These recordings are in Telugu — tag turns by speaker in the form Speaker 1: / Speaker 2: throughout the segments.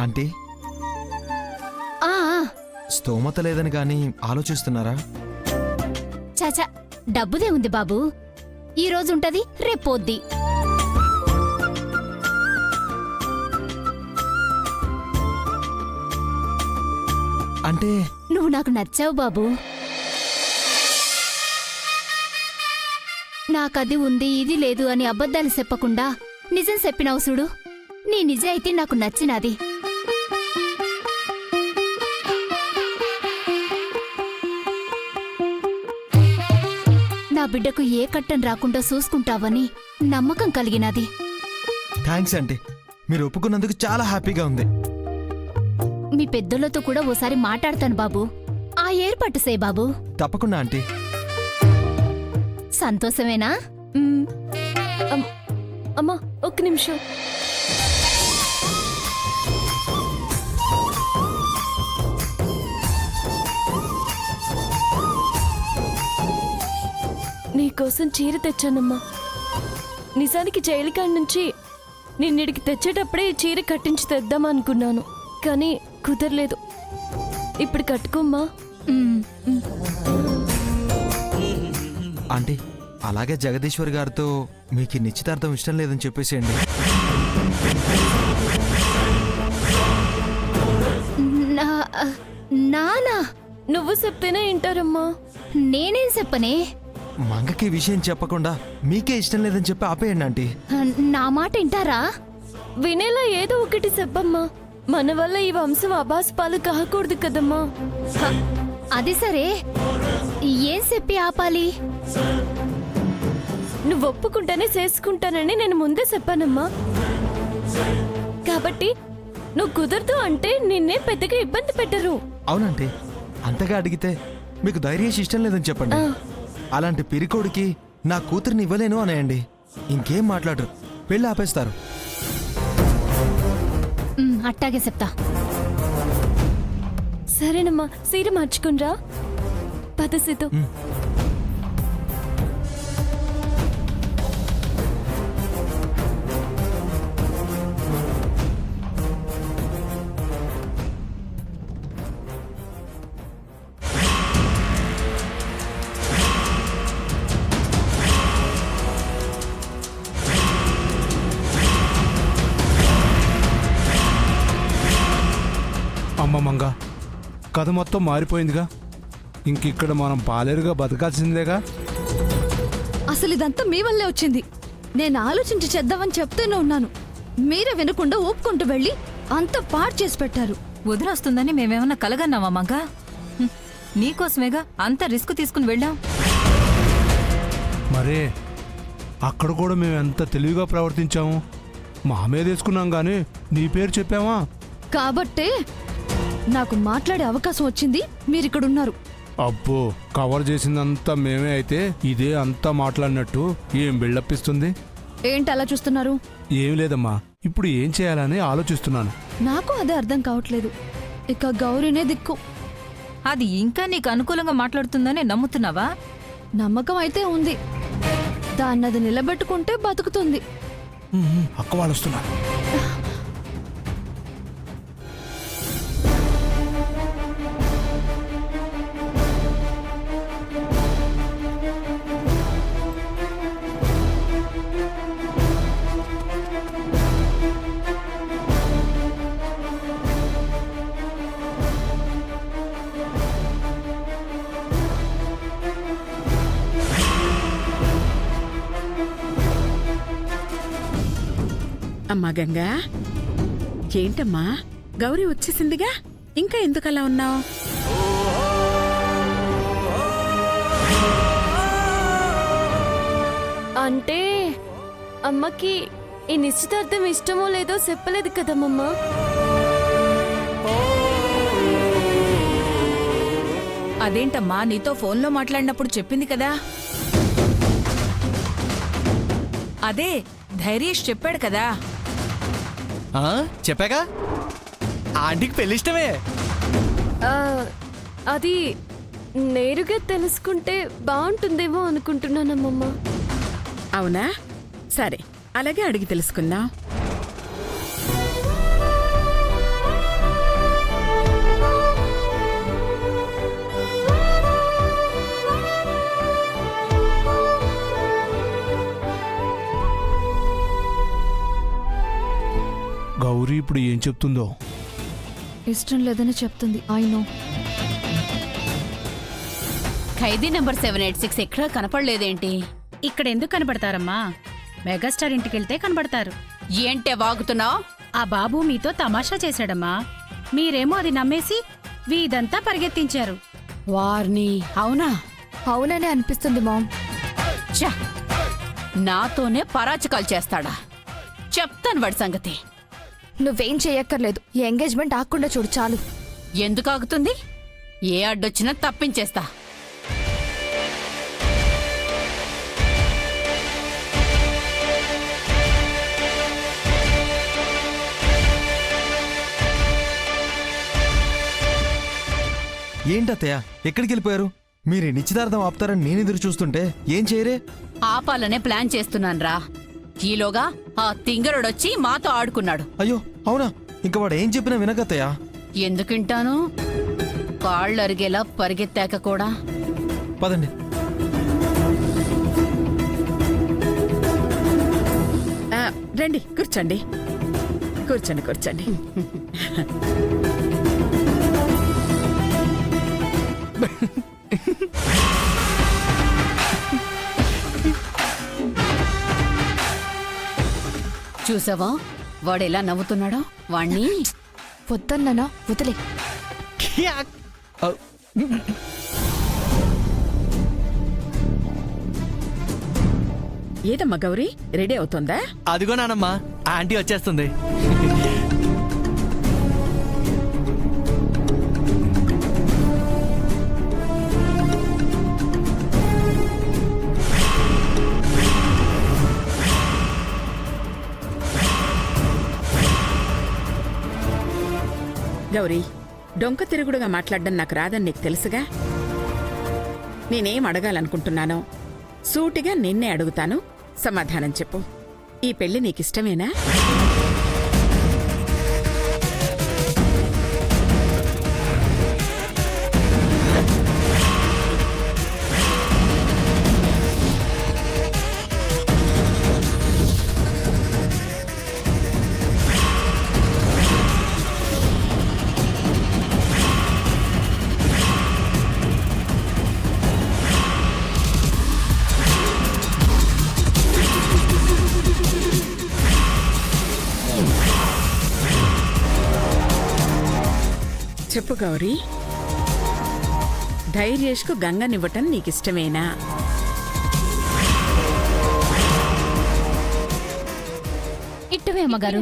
Speaker 1: ఆంటీ,
Speaker 2: ఆ
Speaker 1: స్తోమత లేదని గాని ఆలోచిస్తున్నారా?
Speaker 2: చాచా, డబ్బుదే ఉంది బాబు. ఈ రోజుంటది, రేపోద్ది.
Speaker 1: అంటే
Speaker 2: నువ్వు నాకు నచ్చావు బాబు. నాకది ఉంది ఇది లేదు అని అబద్ధాలు చెప్పకుండా నిజం చెప్పినావు చూడు. నీ నిజాయితీ నాకు నచ్చినది. నా బిడ్డకు ఏ కట్టం రాకుండా చూసుకుంటావని నమ్మకం కలిగినది.
Speaker 1: థ్యాంక్స్ ఆంటీ, మీరు ఒప్పుకున్నందుకు చాలా హ్యాపీగా ఉంది.
Speaker 2: మీ పెద్దోళ్ళతో కూడా ఓసారి మాట్లాడతాను బాబు. ఆ ఏర్పాటు చేయి బాబు.
Speaker 1: తప్పకుండా ఆంటీ.
Speaker 2: సంతోషమేనా?
Speaker 3: అమ్మా, ఒక్క నిమిషం. నీకోసం చీర తెచ్చానమ్మా. నిజానికి జైలుకాడి నుంచి నిన్నిడికి తెచ్చేటప్పుడే ఈ చీర కట్టించి తెద్దామనుకున్నాను, కానీ కుదరలేదు. ఇప్పుడు కట్టుకోమ్మా.
Speaker 1: ఆంటీ, అలాగే జగదీశ్వర్ గారితో మీకు ఈ నిశ్చితార్థం ఇష్టం లేదని చెప్పేసేయండి.
Speaker 2: నానా,
Speaker 3: నువ్వు చెప్తేనే వింటారమ్మా.
Speaker 2: నేనేం చెప్పనే?
Speaker 1: మంగకి విషయం చెప్పకుండా మీకే ఇష్టం లేదని చెప్పి ఆపేయండి ఆంటీ.
Speaker 2: నా మాట వింటారా?
Speaker 3: వినేలా ఏదో ఒకటి చెప్పమ్మా. మన వల్ల ఈ వంశం అబాస్పాలు కాకూడదు కదమ్మా.
Speaker 2: అది సరే, ఏం చెప్పి ఆపాలి?
Speaker 3: నువ్వు ఒప్పుకుంటేనే చేసుకుంటానని నేను ముందే చెప్పానమ్మా. కాబట్టి నువ్వు కుదరదు అంటే నిన్నే పెద్దగా ఇబ్బంది పెట్టరు.
Speaker 1: అవునంటీ, అంతగా అడిగితే మీకు ధైర్యం ఇష్టం లేదని చెప్పండి. అలాంటి పిరికోడికి నా కూతురిని ఇవ్వలేను అనేయండి. ఇంకేం మాట్లాడరు, పెళ్ళి ఆపేస్తారు.
Speaker 2: అట్టాగే చెప్తా.
Speaker 3: సరేనమ్మా, సీర మార్చుకునిరా. పద సీత.
Speaker 4: అమ్మ మంగ, కథ మొత్తం మారిపోయిందిగా. ఇంకిక్కడ మనం పాలేరుగా బతకాల్సిందేగా.
Speaker 5: అసలు ఇదంతా మీ వల్లే వచ్చింది. నేను ఆలోచించి చేద్దామని చెప్తూనే ఉన్నాను. మీరే వినకుండా ఊపుకుంటూ వెళ్ళి అంత పాడు చేసి పెట్టారు.
Speaker 6: వదిలొస్తుందని మేమేమన్నా కలగన్నావా మగ్గా? నీకోసమేగా అంత రిస్క్ తీసుకుని వెళ్ళాం.
Speaker 4: మరే అక్కడ కూడా మేము ఎంత తెలివిగా ప్రవర్తించాము. మా మీద వేసుకున్నాం గానీ నీ పేరు చెప్పావా?
Speaker 5: కాబట్టే నాకు మాట్లాడే అవకాశం వచ్చింది. మీరిక్కడున్నారు.
Speaker 4: అబ్బో, కవర్ చేసిందంతా మేమే అయితే ఇదే అంతా మాట్లాడినట్టు ఏం బిల్డప్పిస్తుంది?
Speaker 5: ఏంటి అలా చూస్తున్నారు?
Speaker 4: ఏం లేదమ్మా, ఇప్పుడు ఏం చేయాలని ఆలోచిస్తున్నాను.
Speaker 5: నాకు అదే అర్థం కావట్లేదు. ఇక గౌరీనే దిక్కు.
Speaker 6: అది ఇంకా నీకు అనుకూలంగా మాట్లాడుతుందని నమ్ముతున్నావా?
Speaker 5: నమ్మకం అయితే ఉంది. దాన్నది నిలబెట్టుకుంటే బతుకుతుంది.
Speaker 4: అక్క వాళ్ళు వస్తున్నారు.
Speaker 7: అమ్మా గంగా, ఏంటమ్మా గౌరీ వచ్చేసిందిగా, ఇంకా ఎందుకలా ఉన్నావు?
Speaker 3: అంటే అమ్మకి ఈ నిశ్చితార్థం ఇష్టమో లేదో చెప్పలేదు కదమ్మా.
Speaker 6: అదేంటమ్మా, నీతో ఫోన్లో మాట్లాడినప్పుడు చెప్పింది కదా. అదే ధైర్యేష్ చెప్పాడు కదా.
Speaker 1: చెప్పాగా, ఆంటీకి పెళ్లి ఇష్టమే.
Speaker 3: అది నేరుగా తెలుసుకుంటే బాగుంటుందేమో అనుకుంటున్నానమ్మా.
Speaker 7: అవునా? సరే, అలాగే అడిగి తెలుసుకుందాం.
Speaker 4: ఇప్పుడు ఏం చెప్తుందో.
Speaker 5: ఇష్టం లేదని చెప్తుంది. నో.
Speaker 8: ఖైదీ నెంబర్ 786 ఎక్కడా కనపడలేదేంటి?
Speaker 9: ఇక్కడ ఎందుకు కనబడతారమ్మా? మెగాస్టార్ ఇంటికెళ్తే కనబడతారు.
Speaker 8: ఏంటే వాగుతున్నావ్?
Speaker 9: ఆ బాబు మీతో తమాషా చేశాడమ్మా. మీరేమో అది నమ్మేసి వీధంతా పరిగెత్తించారు.
Speaker 8: వార్ని, అవునా?
Speaker 3: అవుననే అనిపిస్తుంది మామ్.
Speaker 8: ఛ! నాతోనే పరాచకాలు చేస్తాడా? చెప్తాను వాడి సంగతి.
Speaker 3: నువ్వేం చెయ్యక్కర్లేదు. ఈ ఎంగేజ్మెంట్ ఆకుండా చూడు చాలు.
Speaker 8: ఎందుకు ఆగుతుంది? ఏ అడ్డొచ్చినా తప్పించేస్తా.
Speaker 1: ఏంటత్తయ్య ఎక్కడికి వెళ్ళిపోయారు? మీరు ఈ నిశ్చితార్థం ఆపుతారని నేను ఎదురు చూస్తుంటే ఏం చేయరే?
Speaker 8: ఆపాలనే ప్లాన్ చేస్తున్నాన్రా. ఈలోగా ఆ తింగరుడొచ్చి మాతో ఆడుకున్నాడు.
Speaker 1: అయ్యో అవునా? ఇంకా వాడు ఏం చెప్పినా వినకత్తయ్య.
Speaker 8: ఎందుకింటాను? కాళ్ళు అరిగేలా పరిగెత్తాక కూడా.
Speaker 1: పదండి.
Speaker 7: రండి, కూర్చోండి. కూర్చోండి, కూర్చోండి.
Speaker 8: చూసావా వాడెలా నవ్వుతున్నాడో? వాణ్ణి
Speaker 3: వద్దన్నానా? వదిలే.
Speaker 7: ఏదమ్మా గౌరీ, రెడీ అవుతుందా?
Speaker 10: అదిగో నానమ్మా, ఆంటీ వచ్చేస్తుంది.
Speaker 7: గౌరీ, డొంక తిరుగుడుగా మాట్లాడడం నాకు రాదని నీకు తెలుసుగా. నేనేం అడగాలనుకుంటున్నానో సూటిగా నిన్నే అడుగుతాను, సమాధానం చెప్పు. ఈ పెళ్లి నీకిష్టమేనా? చెప్పు గౌరీ, ధైర్యేష్కు గంగనివ్వటం నీకిష్టమేనా?
Speaker 2: ఇట్టవే అమ్మగారు.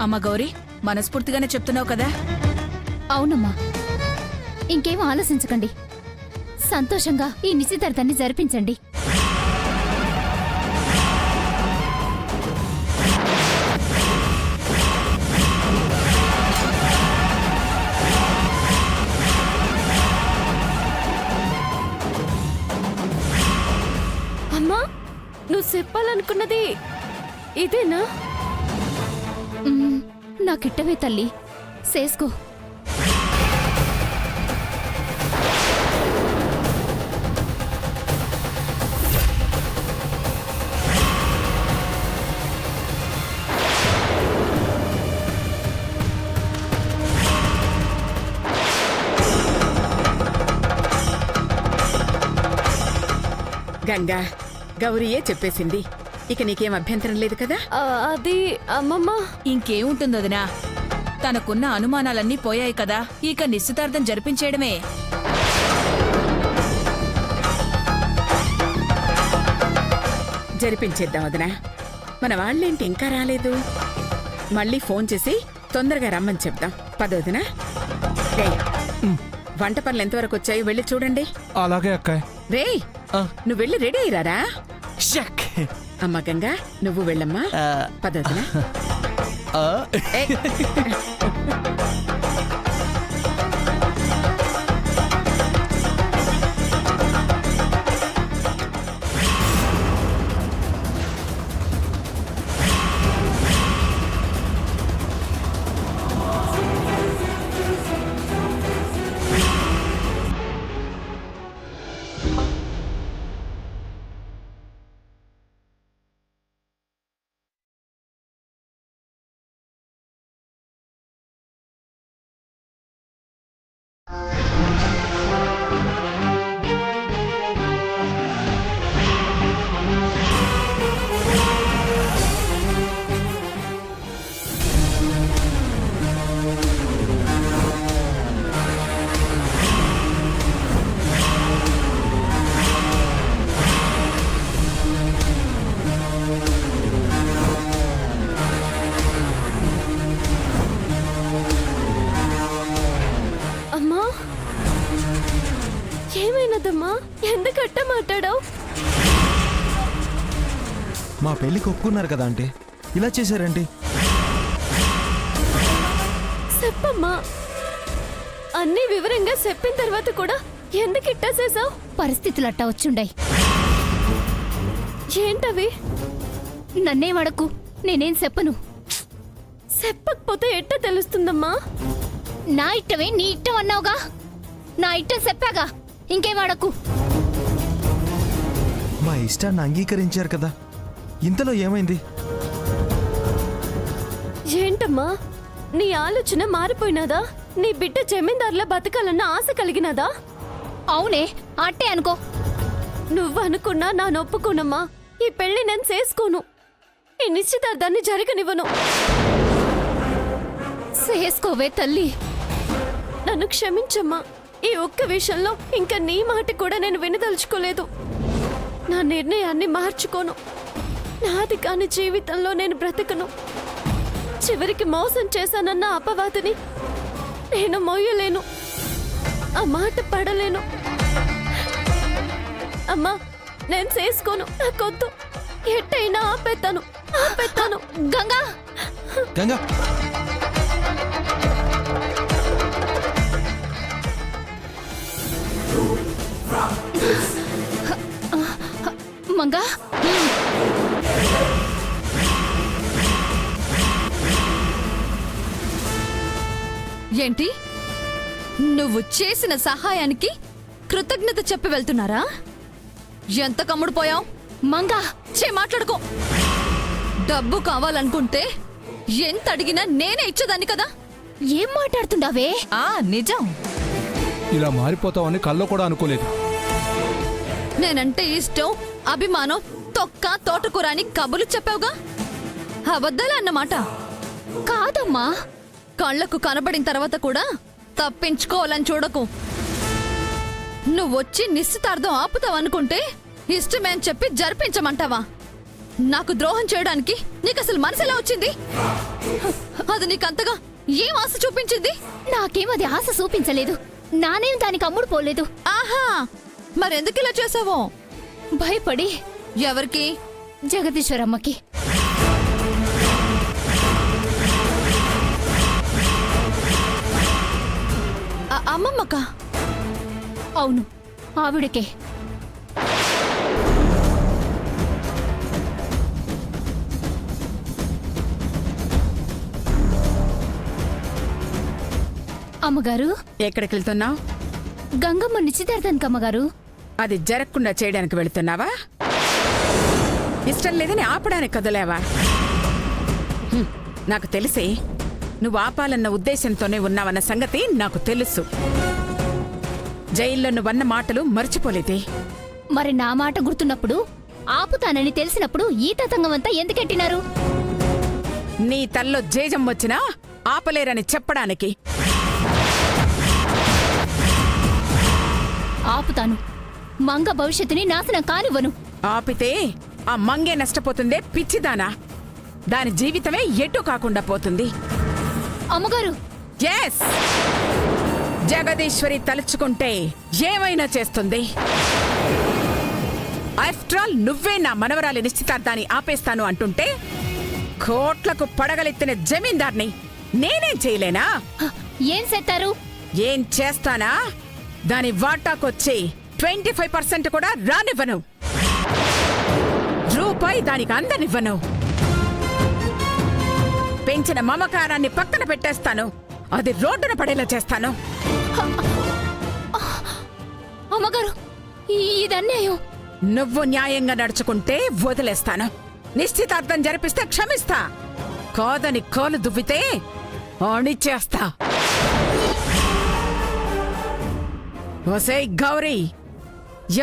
Speaker 9: అమ్మ గౌరీ, మనస్ఫూర్తిగానే చెప్తున్నావు కదా?
Speaker 2: అవునమ్మా. ఇంకేం ఆలోచించకండి. సంతోషంగా ఈ నిశ్చితార్థాన్ని జరిపించండి.
Speaker 3: అమ్మా, నువ్వు చెప్పాలనుకున్నది ఇదేనా?
Speaker 2: నాకిట్టవే తల్లి, చేసుకో.
Speaker 7: గంగా, గౌరీయే చెప్పేసింది. ఇక నీకేం అభ్యంతరం లేదు కదా?
Speaker 3: అది అమ్మమ్మ.
Speaker 9: ఇంకేముంటుంది వదినా, తనకున్న అనుమానాలన్నీ పోయాయి కదా. ఇక నిశ్చితార్థం జరిపించేయడమే.
Speaker 7: జరిపించేద్దాం వదినా. మన వాళ్ళేంటి ఇంకా రాలేదు? మళ్ళీ ఫోన్ చేసి తొందరగా రమ్మని చెప్దాం. పదొదినా. వంట పనులు ఎంతవరకు వచ్చాయో వెళ్ళి చూడండి.
Speaker 4: అలాగే అక్కాయ్.
Speaker 7: రేయ్, నువ్వు వెళ్ళి రెడీ అయ్యారా?
Speaker 10: షక్.
Speaker 7: అమ్మ గంగా, నువ్వు వెళ్ళమ్మా. పదొదినా.
Speaker 3: అమ్మా, ఏమైనదమ్మా? ఎందుకట్ట మాట్లాడావు?
Speaker 1: మా పెళ్లికి ఒప్పుకున్నారు కదా అంటే ఇలా చేశారంటే?
Speaker 3: చెప్పమ్మా. అన్ని వివరంగా చెప్పిన తర్వాత కూడా ఎందుకు ఇట్టా చేసావు?
Speaker 2: పరిస్థితులు అట్టా వచ్చుండాయి.
Speaker 3: ఏంటవి?
Speaker 2: నన్నేం అడక్కు, నేనేం చెప్పను.
Speaker 3: చెప్పకపోతే ఎట్ట తెలుస్తుందమ్మా?
Speaker 2: నా ఇట్టమే నీ ఇట్టం అన్నావుగా, నా ఇట్టం చెప్పాగా, ఇంకేం అడక్కు.
Speaker 1: మా ఇష్టాన్ని అంగీకరించారు కదా, ఇంతలో ఏమైంది?
Speaker 3: ఏంటమ్మా, నీ ఆలోచన మారిపోయినదా? నీ బిడ్డ జమీందారులా బతకాలన్న ఆశ కలిగినదా?
Speaker 2: అవునే, అట్టే అనుకో.
Speaker 3: నువ్వు అనుకున్నా నా నొప్పుకోనమ్మా. ఈ పెళ్లి నేను చేసుకోను. ఈ నిశ్చితార్థాన్ని జరగనివ్వను.
Speaker 2: చేసుకోవే తల్లి.
Speaker 3: నన్ను క్షమించమ్మా. ఈ ఒక్క విషయంలో ఇంకా నీ మాట కూడా నేను వినదలుచుకోలేదు. నా నిర్ణయాన్ని మార్చుకోను. నాది కాని జీవితంలో నేను బ్రతకను. చివరికి మోసం చేశానన్న అపవాదిని నేను మోయలేను. ఆ మాట పడలేను. అమ్మా, నేను చేసుకోను. నాకొద్దు. ఎట్టయినా ఆపేతాను.
Speaker 2: గంగా,
Speaker 1: గంగా,
Speaker 2: మంగా,
Speaker 5: ఏంటి? నువ్వు చేసిన సహాయానికి కృతజ్ఞత చెప్పి వెళ్తున్నారా? ఎంత కమ్ముడు పోయావు?
Speaker 2: మంగా,
Speaker 5: మాట్లాడుకో. డబ్బు కావాలనుకుంటే ఎంత అడిగినా నేనే ఇచ్చేదాన్ని కదా.
Speaker 2: ఏం మాట్లాడుతుండావే?
Speaker 6: నిజం.
Speaker 4: ఇలా మారిపోతావని కల్లో కూడా అనుకోలేదు.
Speaker 5: నేనంటే ఇష్టం, అభిమానం, తొక్క తోటకూర అని కబులు చెప్పావుగా. అబద్ధాలే అన్నమాట.
Speaker 2: కాదమ్మా.
Speaker 5: కళ్లకు కనబడిన తర్వాత కూడా తప్పించుకోవాలని చూడకు. నువ్వొచ్చి నిశ్చితార్థం ఆపుతావనుకుంటే ఇష్టమే అని చెప్పి జరిపించమంటావా? నాకు ద్రోహం చేయడానికి నీకసలు మనసులా వచ్చింది? అది నీకంతగా ఏం ఆశ చూపించింది?
Speaker 2: నాకేమది ఆశ చూపించలేదు. నానేం దానికి అమ్ముడు పోలేదు.
Speaker 5: ఆహా, మరెందుకు ఇలా చేసావో?
Speaker 2: భయపడి.
Speaker 5: ఎవరికి?
Speaker 2: జగదీశ్వరమ్మకి.
Speaker 5: అమ్మమ్మక?
Speaker 2: అవును, ఆవిడకే. అమ్మగారు,
Speaker 7: ఎక్కడికి వెళ్తున్నావు?
Speaker 2: గంగమ్మ నిశ్చితార్థానికి అమ్మగారు.
Speaker 7: అది జరగకుండా చేయడానికి వెళుతున్నావా? ఇష్టం లేదని ఆపడానికి కదలేవా? నాకు తెలిసి నువ్వు ఆపాలన్న ఉద్దేశంతోనే ఉన్నావన్న సంగతి నాకు తెలుసు. జైల్లో నువ్వన్న మాటలు మర్చిపోలేదే.
Speaker 2: మరి నా మాట గుర్తున్నప్పుడు, ఆపుతానని తెలిసినప్పుడు ఈ తతంగమంతా ఎందుకెట్టినారు?
Speaker 7: నీ తల్లో జేజం వచ్చినా ఆపలేరని చెప్పడానికి.
Speaker 2: ఆపుతాను. మంగ భవిష్యత్తుని నాశనం కానివ్వను.
Speaker 7: ఆపితే ఆ మంగే నష్టపోతుందే పిచ్చిదానా. దాని జీవితమే ఎటు కాకుండా పోతుంది.
Speaker 2: అమ్మగారు,
Speaker 7: ఎస్, జగదీశ్వరి తలుచుకుంటే ఏమైనా చేస్తుంది. ఆఫ్టర్ ఆల్ నువ్వే నా మనవరాలి నిశ్చితార్థాన్ని ఆపేస్తాను అంటుంటే కోట్లకు పడగలెత్తిన జమీందార్ని నేనేం చేయలేనా?
Speaker 2: ఏం చేస్తారు?
Speaker 7: ఏం చేస్తానా? దాని వాటాకొచ్చి 25% కూడా రానివ్వను. రూపాయి దానికి అందనివ్వను. పెంచిన మమకారాన్ని పక్కన పెట్టేస్తాను. అది రోడ్డున పడేలా చేస్తాను.
Speaker 2: అమ్మగారు, ఇది అన్యాయం.
Speaker 7: నువ్వు న్యాయంగా నడుచుకుంటే వదిలేస్తాను. నిశ్చితార్థం జరిపిస్తే క్షమిస్తా. కాదని కాలు దువ్వితే అణిచేస్తా. ఒసేయ్ గౌరీ,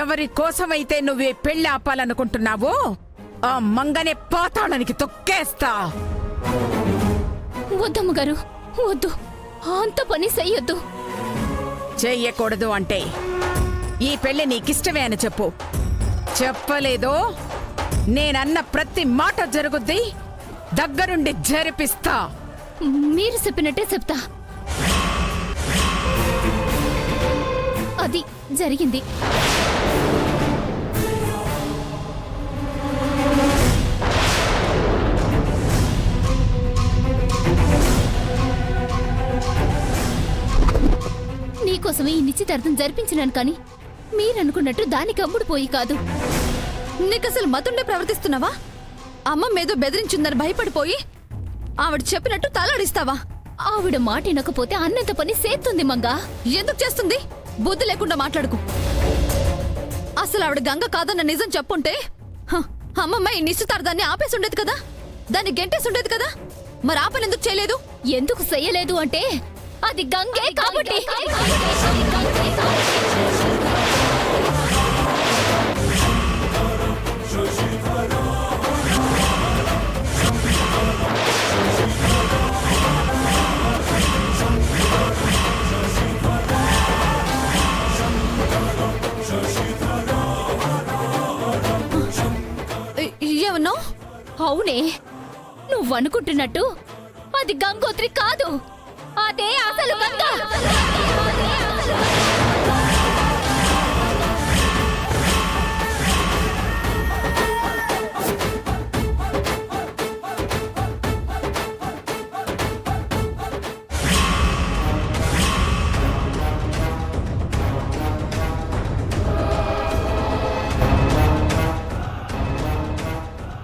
Speaker 7: ఎవరి కోసమైతే నువ్వే పెళ్లి ఆపాలనుకుంటున్నావో ఆ మంగనే పాతాళానికి తొక్కేస్తా.
Speaker 2: వద్దమ్మగారు, వద్దు. అంత పని చెయ్యొద్దు.
Speaker 7: చెయ్యకూడదు అంటే ఈ పెళ్లి నీకిష్టమే అని చెప్పు. చెప్పలేదో నేనన్న ప్రతి మాట జరుగుద్ది. దగ్గరుండి జరిపిస్తా.
Speaker 2: మీరు చెప్పినట్టే చెప్తా. అది జరిగింది. నీకోసమే ఈ నిశ్చితార్థం జరిపించినాను, కానీ మీరనుకున్నట్టు దానికి అమ్ముడు పోయి కాదు.
Speaker 5: నీకసలు మతుండే ప్రవర్తిస్తున్నావా? అమ్మ మీదో బెదిరించిందని భయపడిపోయి ఆవిడ చెప్పినట్టు తలాడిస్తావా?
Speaker 2: ఆవిడ మాట వినకపోతే అన్నంత పని చేస్తుంది మంగా.
Speaker 5: ఎందుకు చేస్తుంది? బుద్ధి లేకుండా మాట్లాడుకు. అసలు ఆవిడ గంగ కాదన్న నిజం చెప్పుంటే అమ్మమ్మ ఈ నిశ్చితార్థాన్ని ఆపేసి ఉండేది కదా, దాన్ని గెంటేసి ఉండేది కదా. మరి ఆపని ఎందుకు చేయలేదు?
Speaker 2: ఎందుకు చెయ్యలేదు అంటే అది గంగే కాబట్టి.
Speaker 5: ఏమన్నా?
Speaker 2: అవునే, నువ్వనుకుంటున్నట్టు అది గంగోత్రి కాదు. అదే అసలు గంగ.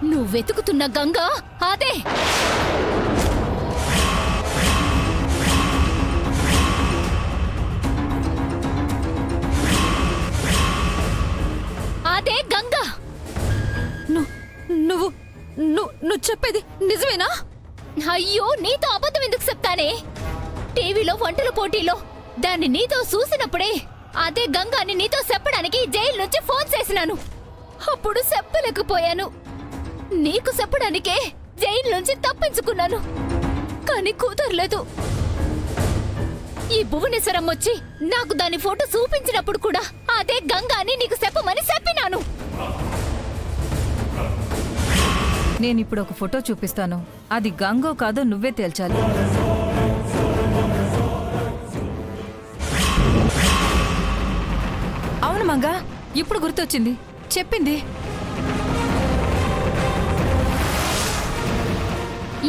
Speaker 2: నువ్వు వెతుకుతున్న గంగ అదే. అదే గంగ.
Speaker 5: నువ్వు నువ్వు చెప్పేది నిజమేనా?
Speaker 2: అయ్యో, నీతో అబద్ధం ఎందుకు చెప్తానే? టీవీలో వంటల పోటీలో దాన్ని నీతో చూసినప్పుడే అదే గంగ అని నీతో చెప్పడానికి జైలు నుంచి ఫోన్ చేసినాను. అప్పుడు చెప్పలేకపోయాను. నీకు చెప్పడానికే జైలు నుంచి తప్పించుకున్నాను, కానీ కుదరలేదు. ఈ భువనేశ్వరం వచ్చి నాకు దాని ఫోటో చూపించినప్పుడు కూడా అదే గంగ అని నీకు చెప్పమని చెప్పినాను.
Speaker 6: నేనిప్పుడు ఒక ఫోటో చూపిస్తాను. అది గంగో కాదో నువ్వే తేల్చాలి. అవును మంగా, ఇప్పుడు గుర్తొచ్చింది. చెప్పింది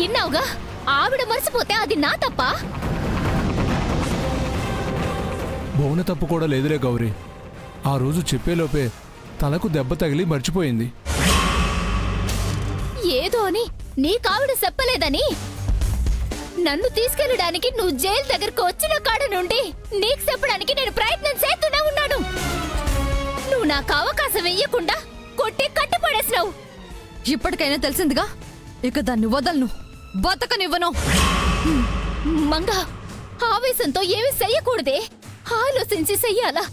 Speaker 2: ఇన్నావుగా. ఆవిడ మర్చిపోతే అది నా తప్ప.
Speaker 4: భువన తప్పు కూడా లేదులే గౌరీ. ఆ రోజు చెప్పేలోపే తలకు దెబ్బ తగిలి మర్చిపోయింది.
Speaker 2: ఏదో అని నీకావిడ చెప్పలేదని నన్ను తీసుకెళ్ళడానికి నువ్వు జైలు దగ్గరకు వచ్చిన కాడ నుండి నీకు చెప్పడానికి నేను ప్రయత్నం చేస్తూనే ఉన్నాను. నువ్వు నాకు అవకాశం ఇయ్యకుండా కొట్టి కట్టిపడేసినావు.
Speaker 5: ఇప్పటికైనా తెలిసిందిగా, ఇక దాన్ని వదలను, బతకనివ్వను.
Speaker 2: మంగా, ఆవేశంతో ఏమీ చెయ్యకూడదే, ఆలోచించి చెయ్యాలా.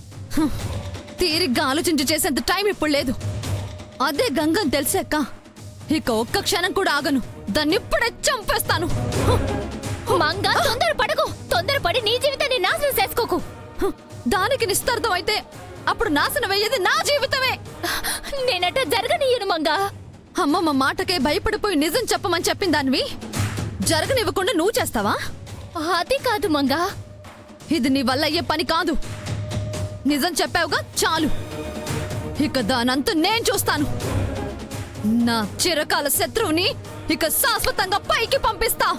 Speaker 5: తీరిగ్గా ఆలోచించి చేసేంత టైం ఇప్పుడు లేదు. అదే గంగని తెలిసాక ఇక ఒక్క క్షణం కూడా ఆగను. దాన్ని ఇప్పుడే చంపేస్తాను.
Speaker 2: మంగా, తొందరపడకు. తొందరపడి నీ జీవితాన్ని నాశనం చేసుకోకు.
Speaker 5: దానికి నిస్తార్థం అయితే అప్పుడు నాశనం అయ్యేది నా జీవితమే.
Speaker 2: నేనట జరగనీయను మంగా.
Speaker 5: అమ్మమ్మ మాటకే భయపడిపోయి నిజం చెప్పమని చెప్పిన దానివి జరగనివ్వకుండా నువ్వు చేస్తావా?
Speaker 2: అది కాదు మంగా.
Speaker 5: ఇది నీ వల్ల అయ్యే పని కాదు. నిజం చెప్పావుగా, చాలు. ఇక దానంతా నేను చూస్తాను. నా చిరకాల శత్రువుని ఇక శాశ్వతంగా పైకి పంపిస్తా.